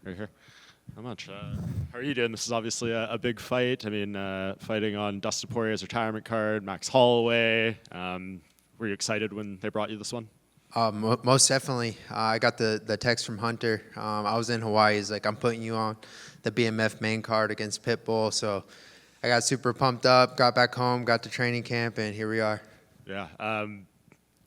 Right here. How much? How are you doing? This is obviously a big fight. I mean, fighting on Dustin Poirier's retirement card, Max Holloway. Were you excited when they brought you this one? Most definitely. I got the text from Hunter. I was in Hawaii. He's like, I'm putting you on the BMF main card against Pitbull. So I got super pumped up, got back home, got to training camp, and here we are. Yeah.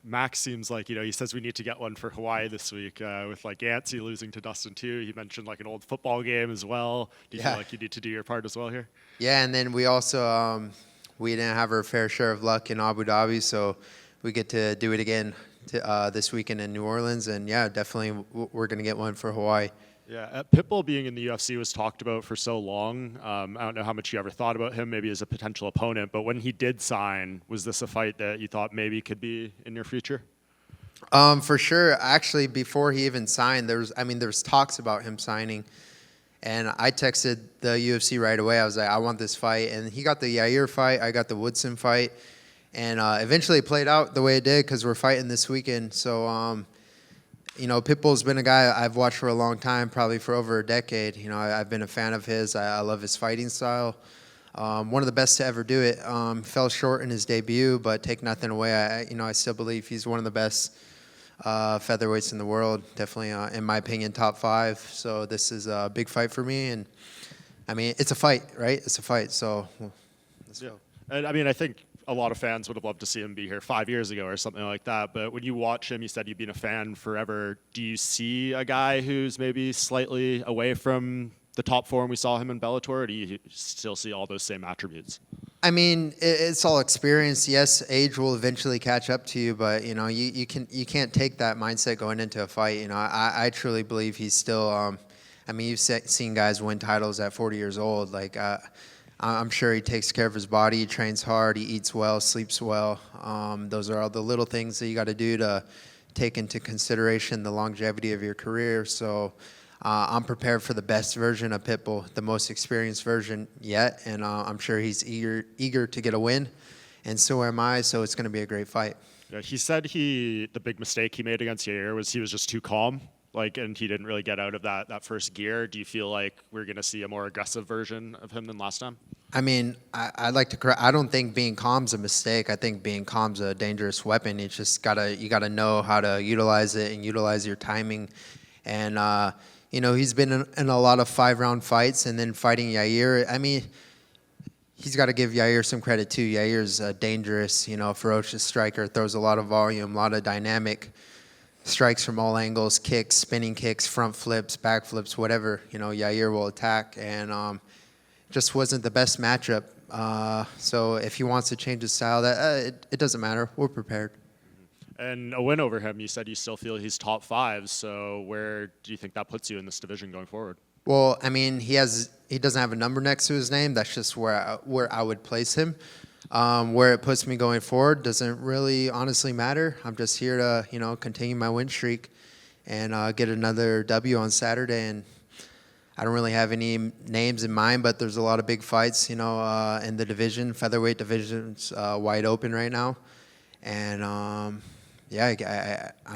Max seems like, he says we need to get one for Hawaii this week with like Yancey losing to Dustin too. He mentioned like an old football game as well. Do you feel like you need to do your part as well here? Yeah, and then we also, we didn't have our fair share of luck in Abu Dhabi, so we get to do it again this weekend in New Orleans. And yeah, definitely we're going to get one for Hawaii. Yeah, Pitbull being in the UFC was talked about for so long. I don't know how much you ever thought about him maybe as a potential opponent, but when he did sign, was this a fight that you thought maybe could be in your future? For sure. Actually, before he even signed, there's talks about him signing, and I texted the UFC right away. I was like, I want this fight, and he got the Yair fight. I got the Woodson fight, and eventually it played out the way it did because we're fighting this weekend. So. Pitbull's been a guy I've watched for a long time, probably for over a decade. I've been a fan of his. I love his fighting style. One of the best to ever do it. Fell short in his debut, but take nothing away. I still believe he's one of the best featherweights in the world. Definitely, in my opinion, top 5. So this is a big fight for me. And, I mean, it's a fight, right? It's a fight. So let's go. And, I mean, I think a lot of fans would have loved to see him be here 5 years ago or something like that. But when you watch him, you said you've been a fan forever. Do you see a guy who's maybe slightly away from the top form we saw him in Bellator, or do you still see all those same attributes? I mean, it's all experience. Yes, age will eventually catch up to you, but you can't take that mindset going into a fight. I truly believe he's still. You've seen guys win titles at 40 years old. Like I'm sure he takes care of his body. He trains hard. He eats well, sleeps well. Those are all the little things that you got to do to take into consideration the longevity of your career. So I'm prepared for the best version of Pitbull, the most experienced version yet, and I'm sure he's eager to get a win, and so am I. So it's going to be a great fight. Yeah, he said the big mistake he made against Yair was he was just too calm. And he didn't really get out of that first gear. Do you feel like we're going to see a more aggressive version of him than last time? I mean, I'd like to correct. I don't think being calm's a mistake. I think being calm's a dangerous weapon. You just you gotta know how to utilize it and utilize your timing. And he's been in a lot of 5-round fights, and then fighting Yair. I mean, he's got to give Yair some credit too. Yair's a dangerous, ferocious striker. Throws a lot of volume, a lot of dynamic. Strikes from all angles, kicks, spinning kicks, front flips, back flips, whatever. Yair will attack, and just wasn't the best matchup. So if he wants to change his style, it doesn't matter. We're prepared. And a win over him, you said you still feel he's top 5. So where do you think that puts you in this division going forward? Well, I mean, he doesn't have a number next to his name. That's just where I would place him. Where it puts me going forward doesn't really honestly matter. I'm just here to, continue my win streak and get another W on Saturday. And I don't really have any names in mind, but there's a lot of big fights, in the division. Featherweight division's wide open right now. And, I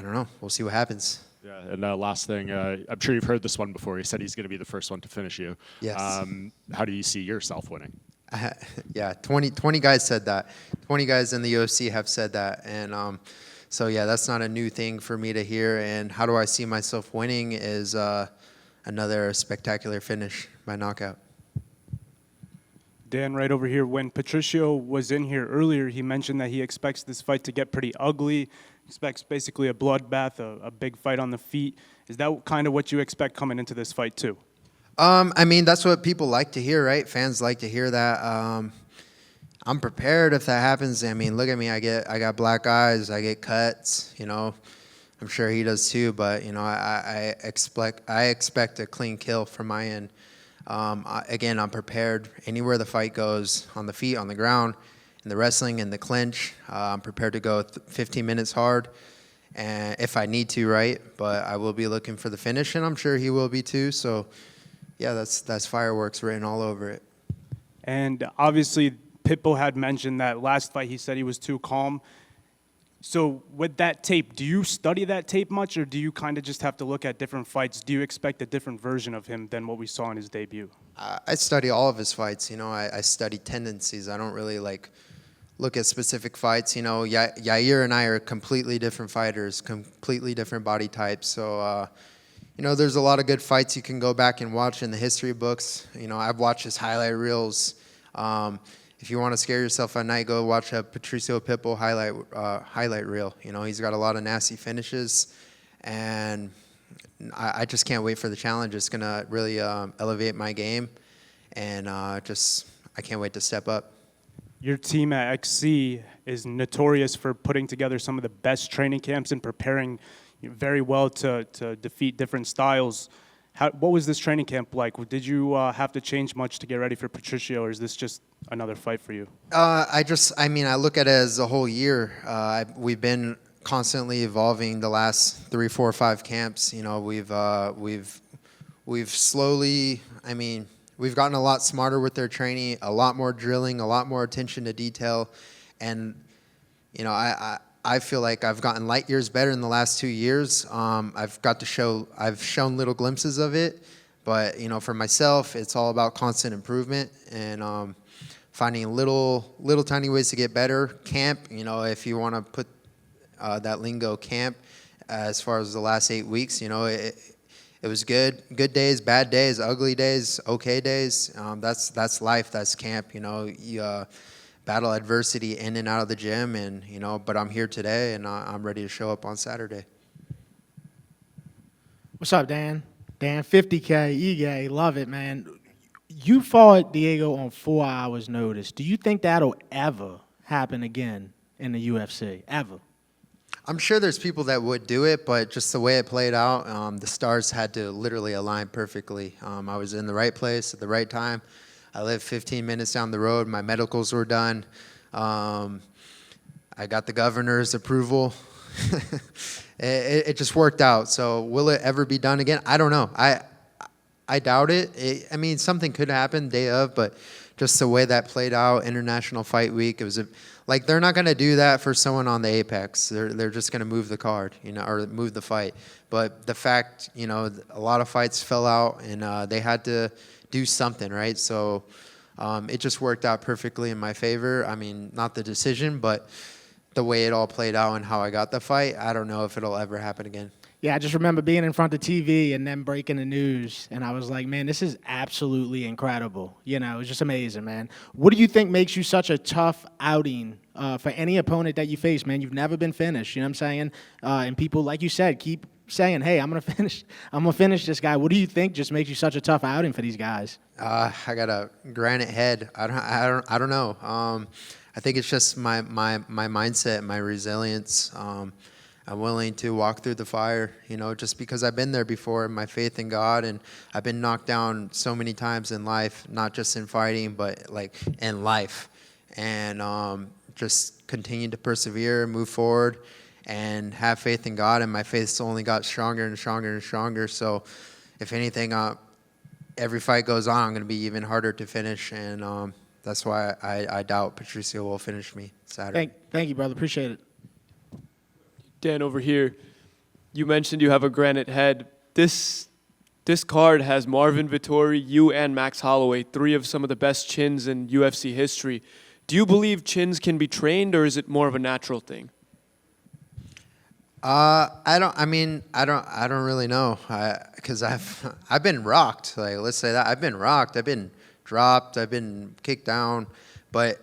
don't know. We'll see what happens. Yeah, and last thing, I'm sure you've heard this one before. He said he's going to be the first one to finish you. Yes. How do you see yourself winning? Yeah, 20 guys said that. 20 guys in the UFC have said that. And so, yeah, that's not a new thing for me to hear. And how do I see myself winning is another spectacular finish by knockout. Dan, right over here, when Patricio was in here earlier, he mentioned that he expects this fight to get pretty ugly, expects basically a bloodbath, a big fight on the feet. Is that kind of what you expect coming into this fight too? That's what people like to hear, right? Fans like to hear that. I'm prepared if that happens. I mean, look at me. I got black eyes. I get cuts. I'm sure he does too. But I expect a clean kill from my end. Again, I'm prepared. Anywhere the fight goes, on the feet, on the ground, in the wrestling, in the clinch, I'm prepared to go 15 minutes hard, and if I need to, right? But I will be looking for the finish, and I'm sure he will be too. So. Yeah, that's fireworks written all over it. And obviously, Pitbull had mentioned that last fight he said he was too calm. So with that tape, do you study that tape much, or do you kind of just have to look at different fights? Do you expect a different version of him than what we saw in his debut? I study all of his fights. I study tendencies. I don't really look at specific fights. Yair and I are completely different fighters, completely different body types. So, there's a lot of good fights you can go back and watch in the history books. I've watched his highlight reels. If you want to scare yourself at night, go watch a Patricio Pitbull highlight reel. He's got a lot of nasty finishes, and I just can't wait for the challenge. It's going to really elevate my game, and I can't wait to step up. Your team at XC is notorious for putting together some of the best training camps and preparing very well to defeat different styles. What was this training camp like? Did you have to change much to get ready for Patricio, or is this just another fight for you? I look at it as a whole year. We've been constantly evolving the last 3, 4, 5 camps. We've slowly, we've gotten a lot smarter with their training, a lot more drilling, a lot more attention to detail. And, I feel like I've gotten light years better in the last 2 years. I've shown little glimpses of it, but for myself, it's all about constant improvement and finding little tiny ways to get better. Camp, if you want to put that lingo, camp, as far as the last 8 weeks, it was good days, bad days, ugly days, okay days. That's life. That's camp. You battle adversity in and out of the gym, and but I'm here today, and I'm ready to show up on Saturday. What's up, Dan? Dan, 50K, Ige, love it, man. You fought Diego on 4 hours' notice. Do you think that'll ever happen again in the UFC? Ever? I'm sure there's people that would do it, but just the way it played out, the stars had to literally align perfectly. I was in the right place at the right time. I lived 15 minutes down the road. My medicals were done. I got the governor's approval. It just worked out. So will it ever be done again? I don't know. I doubt it. Something could happen day of, but just the way that played out, International Fight Week, it was they're not going to do that for someone on the Apex. They're just going to move the card, or move the fight. But the fact, a lot of fights fell out, and they had to do something, right? So it just worked out perfectly in my favor. Not the decision, but the way it all played out and how I got the fight. I don't know if it'll ever happen again. Yeah, I just remember being in front of TV and then breaking the news, and I was like, man, this is absolutely incredible. It was just amazing, man. What do you think makes you such a tough outing for any opponent that you face, man? You've never been finished, you know what I'm saying? And people, like you said, keep saying, hey, I'm gonna finish this guy. What do you think just makes you such a tough outing for these guys? I got a granite head. I don't know. I think it's just my mindset, my resilience. I'm willing to walk through the fire, just because I've been there before, my faith in God, and I've been knocked down so many times in life, not just in fighting, but in life. And just continue to persevere, move forward, and have faith in God. And my faith's only got stronger and stronger and stronger. So if anything, every fight goes on, I'm going to be even harder to finish. And that's why I doubt Patricio will finish me Saturday. Thank you, brother. Appreciate it. Dan, over here, you mentioned you have a granite head. This card has Marvin Vettori, you, and Max Holloway, 3 of some of the best chins in UFC history. Do you believe chins can be trained, or is it more of a natural thing? I don't really know, because I've been rocked. Let's say that I've been rocked. I've been dropped. I've been kicked down, but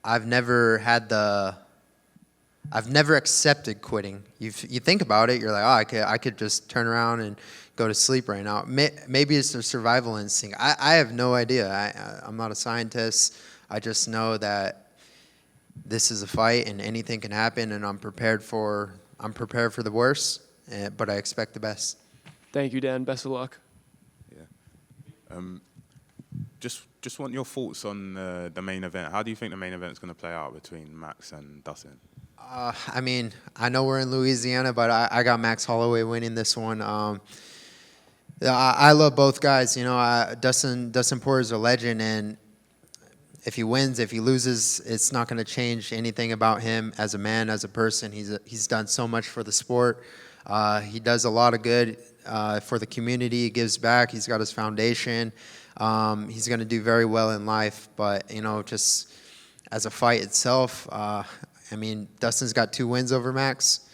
I've never accepted quitting. You think about it, you're like, oh, I could just turn around and go to sleep right now. Maybe it's a survival instinct. I have no idea. I'm not a scientist. I just know that this is a fight and anything can happen, and I'm prepared for the worst, but I expect the best. Thank you, Dan. Best of luck. Yeah. Just want your thoughts on the main event. How do you think the main event is going to play out between Max and Dustin? I know we're in Louisiana, but I got Max Holloway winning this one. I love both guys. Dustin Poirier is a legend, and if he wins, if he loses, it's not going to change anything about him as a man, as a person. He's done so much for the sport. He does a lot of good for the community. He gives back. He's got his foundation. He's going to do very well in life. But, just as a fight itself, Dustin's got 2 wins over Max.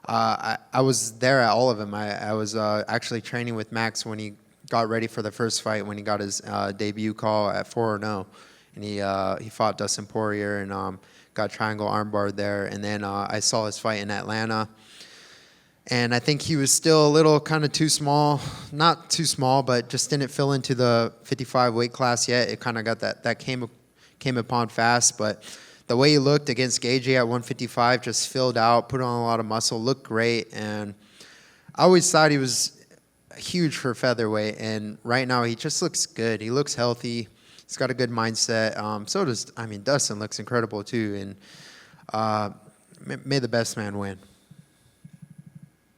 I was there at all of them. I was actually training with Max when he got ready for the first fight, when he got his debut call at 4-0. And he fought Dustin Poirier and got triangle armbar there. And then I saw his fight in Atlanta. And I think he was still a little kind of too small. Not too small, but just didn't fill into the 55 weight class yet. It kind of got that came upon fast. But the way he looked against Gage at 155, just filled out, put on a lot of muscle, looked great. And I always thought he was huge for featherweight. And right now he just looks good. He looks healthy. He's got a good mindset. So does, Dustin looks incredible too. And may the best man win.